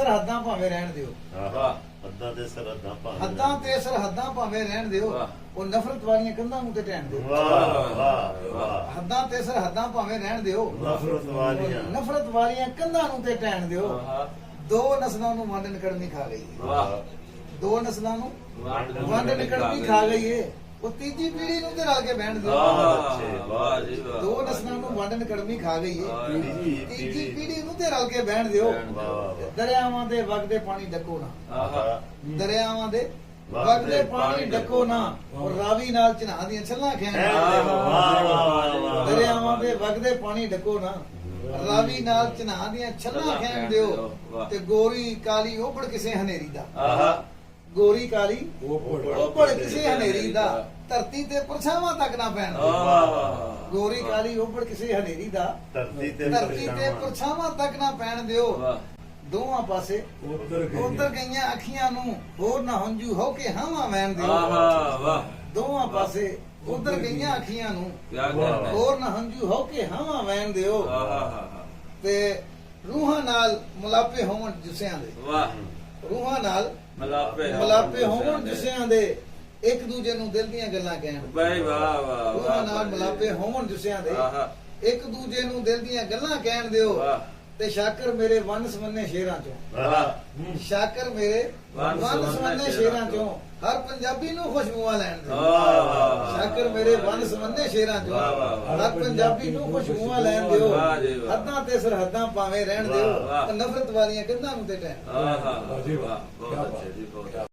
ਸਰਹੱਦਾਂ ਭਾਵੇਂ ਰਹਿਣ ਦਿਓ। ਹੱਦਾਂ ਤੇ ਸਰਹੱਦਾਂ ਭਾਵੇਂ ਹੱਦਾਂ ਤੇ ਸਰਹੱਦਾਂ ਭਾਵੇਂ ਰਹਿਣ ਦਿਓ। ਉਹ ਨਫ਼ਰਤ ਵਾਲੀਆਂ ਕੰਧਾਂ ਨੂੰ ਤੇ ਢਹਿਣ ਦਿਓ। ਵਾਹ ਵਾਹ ਵਾਹ। ਹੱਦਾਂ ਤੇ ਸਰਹੱਦਾਂ ਭਾਵੇਂ ਰਹਿਣ ਦਿਓ। ਨਫ਼ਰਤ ਵਾਲੀਆਂ ਕੰਧਾਂ ਨੂੰ ਤੇ ਢਹਿਣ ਦਿਓ। ਦੋ ਨਸਲਾਂ ਨੂੰ ਵੰਡ ਨਿਕੜਮੀ ਖਾ ਗਈ। ਦੋ ਨਸਲਾਂ ਨੂੰ ਵੰਡ ਨਿਕੜਮੀ ਖਾ ਗਈ ਏ। ਉਹ ਤੀਜੀ ਪੀੜ੍ਹੀ ਨੂੰ ਤੇ ਰਲ ਕੇ ਬਹਿਣ ਦਿਓ। ਦੋ ਨਸਲਾਂ ਨੂੰ ਵੰਡ ਨਿਕੜਮੀ ਖਾ ਗਈ ਏ। ਤੀਜੀ ਪੀੜ੍ਹੀ ਨੂੰ ਤੇ ਰਲ ਕੇ ਬਹਿਣ ਦਿਓ। ਦਰਿਆਵਾਂ ਦੇ ਵਗਦੇ ਪਾਣੀ ਡੱਕੋ ਨਾ। ਦਰਿਆਵਾਂ ਦੇ ਵਗਦੇ ਪਾਣੀ ਡੱਕੋ ਨਾ। ਔਰ ਰਾਵੀ ਨਾਲ ਚਨਾਹ ਦੀਆਂ ਛੱਲਾਂ ਖੈਣ। ਦਰਿਆਵਾਂ ਦੇ ਵਗਦੇ ਪਾਣੀ ਡੱਕੋ ਨਾ। ਰਾਵੀ ਨਾਲ ਚਨਾਹ ਦੀਆਂ ਛੱਲਾਂ ਖੈਣ ਦਿਓ। ਤੇ ਗੋਰੀ ਕਾਲੀ ਓਪੜ ਕਿਸੇ ਹਨੇਰੀ ਦਾ। ਗੋਰੀ ਕਾਲੀ ਓਪੜ ਕਿਸੇ ਹਨੇਰੀ ਦਾ। ਧਰਤੀ ਤੇ ਪਰਛਾਵਾਂ ਤੱਕ ਨਾ ਪੈਣ। ਗੋਰੀ ਕਾਲੀ ਓਪੜ ਕਿਸੇ ਹਨੇਰੀ ਦਾ। ਧਰਤੀ ਤੇ ਪਰਛਾਵਾਂ ਤੱਕ ਨਾ ਪੈਣ ਦਿਓ। ਦੋਵਾਂ ਪਾਸੇ ਉਧਰ ਗਈਆਂ ਅੱਖੀਆਂ ਨੂੰ ਹੋਰ ਨਾ ਹੰਝੂ ਹੋ ਕੇ ਹਾਵਾਂ ਵਹਿਣ ਦਿਓ। ਦੋਵਾਂ ਪਾਸੇ ਉਧਰ ਗਈਆਂ ਅੱਖੀਆਂ ਨੂੰ ਹੋਰ ਨਾ ਹੰਝੂ ਹੋ ਕੇ ਹਾਵਾਂ ਵਹਿਣ ਦਿਓ। ਤੇ ਰੂਹਾਂ ਨਾਲ ਮੁਲਾਪੇ ਹੋਣ ਜੁਸਿਆਂ ਦੇ। ਰੂਹਾਂ ਨਾਲ ਮਲਾਪੇ ਹੋਣ ਜੁਸਿਆਂ ਦੇ। ਇੱਕ ਦੂਜੇ ਨੂੰ ਦਿਲ ਦੀਆਂ ਗੱਲਾਂ ਕਹਿਣ। ਰੂਹਾਂ ਨਾਲ ਮਲਾਪੇ ਹੋਣ ਜੁਸਿਆਂ ਦੇ। ਇੱਕ ਦੂਜੇ ਨੂੰ ਦਿਲ ਦੀਆਂ ਗੱਲਾਂ ਕਹਿਣ ਦਿਓ। ਤੇ ਸ਼ਾਕਰ ਮੇਰੇ ਵੰਨ ਸਵੰਨੇ ਸ਼ੇਰਾਂ ਚੋਂ। ਸ਼ਾਕਰ ਮੇਰੇ ਵੰਨ ਸਵੰਨੇ ਸ਼ੇਰਾਂ ਚੋਂ ਹਰ ਪੰਜਾਬੀ ਨੂੰ ਖੁਸ਼ਬੂਆਂ ਲੈਣ ਦਿਓ। ਸ਼ਾਕਰ ਮੇਰੇ ਵੰਨ ਸਵੰਨੇ ਸ਼ੇਰਾਂ ਚੋਂ ਹਰ ਪੰਜਾਬੀ ਨੂੰ ਖੁਸ਼ਬੂਆਂ ਲੈਣ ਦਿਓ। ਹੱਦਾਂ ਤੇ ਸਰਹੱਦਾਂ ਭਾਵੇਂ ਰਹਿਣ ਦਿਓ। ਨਫ਼ਰਤ ਵਾਲੀਆਂ ਕੰਧਾਂ ਨੂੰ ਤੇ ਢਹਿਣ।